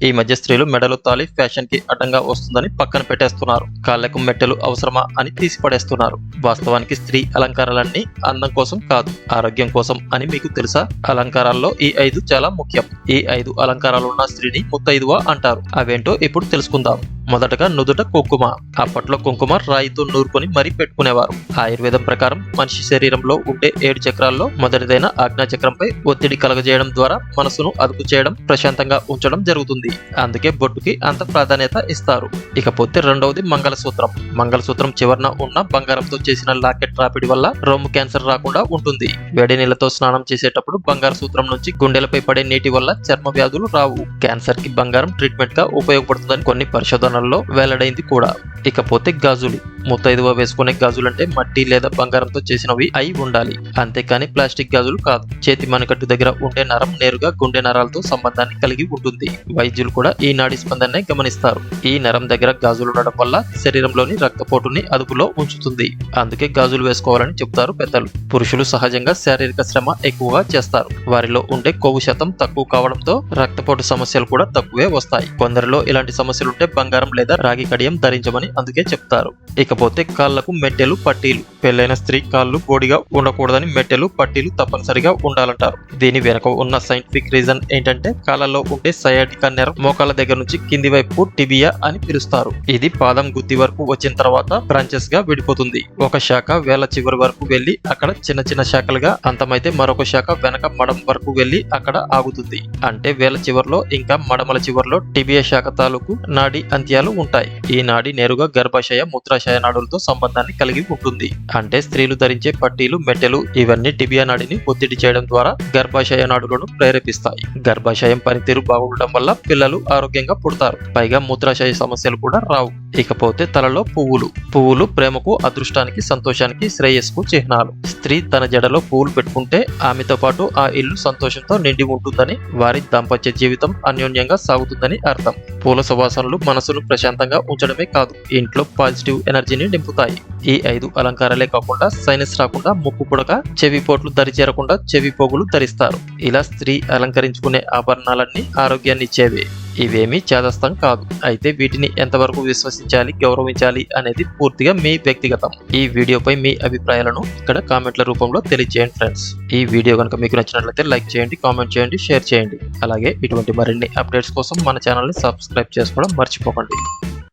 ఈ మధ్య స్త్రీలు మెడలు తాళి ఫ్యాషన్ కి అడ్డంగా వస్తుందని పక్కన పెట్టేస్తున్నారు. కాళ్లకు మెట్టెలు అవసరమా అని తీసి పడేస్తున్నారు. వాస్తవానికి స్త్రీ అలంకారాలన్నీ అందం కోసం కాదు, ఆరోగ్యం కోసం అని మీకు తెలుసా? అలంకారాల్లో ఈ 5 చాలా ముఖ్యం. ఈ 5 అలంకారాలున్న స్త్రీని ముత్తైదువ అంటారు. అవేంటో ఇప్పుడు తెలుసుకుందాం. మొదటగా నుదుట కుంకుమ. అప్పట్లో కుంకుమ రాయితో నూరుకొని మరీ పెట్టుకునేవారు. ఆయుర్వేదం ప్రకారం మనిషి శరీరంలో ఉండే 7 చక్రాల్లో మొదటిదైన ఆజ్ఞా చక్రంపై ఒత్తిడి కలగజేయడం ద్వారా మనసును అదుపు చేయడం, ప్రశాంతంగా ఉంచడం జరుగుతుంది. అందుకే బొట్టుకి అంత ప్రాధాన్యత ఇస్తారు. ఇకపోతే రెండవది మంగళసూత్రం. మంగళసూత్రం చివరన ఉన్న బంగారంతో చేసిన లాకెట్ రాపిడి వల్ల రొమ్ము క్యాన్సర్ రాకుండా ఉంటుంది. వేడి నీళ్లతో స్నానం చేసేటప్పుడు బంగారు సూత్రం నుంచి గుండెలపై పడే నీటి వల్ల చర్మ వ్యాధులు రావు. క్యాన్సర్ కి బంగారం ట్రీట్మెంట్ గా ఉపయోగపడుతుందని కొన్ని పరిశోధనల్లో వెల్లడైంది కూడా. ఇకపోతే గాజులు. ముత్తైదువ వేసుకునే గాజులంటే మట్టి లేదా బంగారంతో చేసినవి అయి ఉండాలి. అంతేకాని ప్లాస్టిక్ గాజులు కాదు. చేతి మణికట్టు దగ్గర ఉండే నరం నేరుగా గుండె నరాలతో సంబంధాన్ని కలిగి ఉంటుంది. వైద్యులు కూడా ఈ నాడి స్పందనే గమనిస్తారు. ఈ నరం దగ్గర గాజులు ఉండడం వల్ల శరీరంలోని రక్తపోటుని అదుపులో ఉంచుతుంది. అందుకే గాజులు వేసుకోవాలని చెబుతారు పెద్దలు. పురుషులు సహజంగా శారీరక శ్రమ ఎక్కువగా చేస్తారు. వారిలో ఉండే కొవ్వు శాతం తక్కువ కావడంతో రక్తపోటు సమస్యలు కూడా తక్కువే వస్తాయి. కొందరిలో ఇలాంటి సమస్యలుంటే బంగారం లేదా రాగి కడియం ధరించమని అందుకే చెప్తారు. ఇకపోతే కాళ్లకు మెట్టెలు, పట్టీలు. పెళ్లైన స్త్రీ కాళ్ళు బోడిగా ఉండకూడదని మెట్టెలు, పట్టీలు తప్పనిసరిగా ఉండాలంటారు. దీని వెనక ఉన్న సైంటిఫిక్ రీజన్ ఏంటంటే కాళ్ళలో ఉండే సయాటికా నెర్వ్ మోకాళ్ళ దగ్గర నుంచి కింది వైపు టిబియా అని పిలుస్తారు. ఇది పాదం గుత్తి వరకు వచ్చిన తర్వాత బ్రాంచెస్ గా విడిపోతుంది. ఒక శాఖ వేల చివరి వరకు వెళ్లి అక్కడ చిన్న చిన్న శాఖలుగా అంతమైతే మరొక శాఖ వెనక మడం వరకు వెళ్లి అక్కడ ఆగుతుంది. అంటే వేల చివర్లో ఇంకా మడమల చివర్లో టిబియా శాఖ తాలూకు నాడి అంత్యాలు ఉంటాయి. ఈ నాడి నేరుగా గర్భాశయ, మూత్రాశయ నాడులతో సంబంధాన్ని కలిగి ఉంటుంది. అంటే స్త్రీలు ధరించే పట్టీలు, మెట్టెలు ఇవన్నీ టిబియా నాడిని ఒత్తిడి చేయడం ద్వారా గర్భాశయ నాడులను ప్రేరేపిస్తాయి. గర్భాశయం పనితీరు బాగుండడం వల్ల పిల్లలు ఆరోగ్యంగా పుడతారు. పైగా మూత్రాశయ సమస్యలు కూడా రావు. ఇకపోతే తలలో పువ్వులు. పువ్వులు ప్రేమకు, అదృష్టానికి, సంతోషానికి, శ్రేయస్సుకు చిహ్నాలు. స్త్రీ తన జడలో పువ్వులు పెట్టుకుంటే ఆమెతో పాటు ఆ ఇల్లు సంతోషంతో నిండి ఉంటుందని, వారి దాంపత్య జీవితం అన్యోన్యంగా సాగుతుందని అర్థం. పూల సువాసనలు మనసును ప్రశాంతంగా ఉంచడమే కాదు, ఇంట్లో పాజిటివ్ ఎనర్జీని నింపుతాయి. ఈ 5 అలంకారాలే కాకుండా సైనస్ రాకుండా ముక్కు పుడక, చెవి పోట్లు దరిచేరకుండా చెవి పోగులు ధరిస్తారు. ఇలా స్త్రీ అలంకరించుకునే ఆభరణాలన్నీ ఆరోగ్యాన్ని ఇచ్చేవే. ఇవేమీ చేదస్తం కాదు. అయితే వీటిని ఎంతవరకు విశ్వసించాలి, గౌరవించాలి అనేది పూర్తిగా మీ వ్యక్తిగతం. ఈ వీడియోపై మీ అభిప్రాయాలను ఇక్కడ కామెంట్ల రూపంలో తెలియజేయండి ఫ్రెండ్స్. ఈ వీడియో కనుక మీకు నచ్చినట్లయితే లైక్ చేయండి, కామెంట్ చేయండి, షేర్ చేయండి. అలాగే ఇటువంటి మరిన్ని అప్డేట్స్ కోసం మన ఛానల్ని సబ్స్క్రైబ్ చేసుకోవడం మర్చిపోకండి.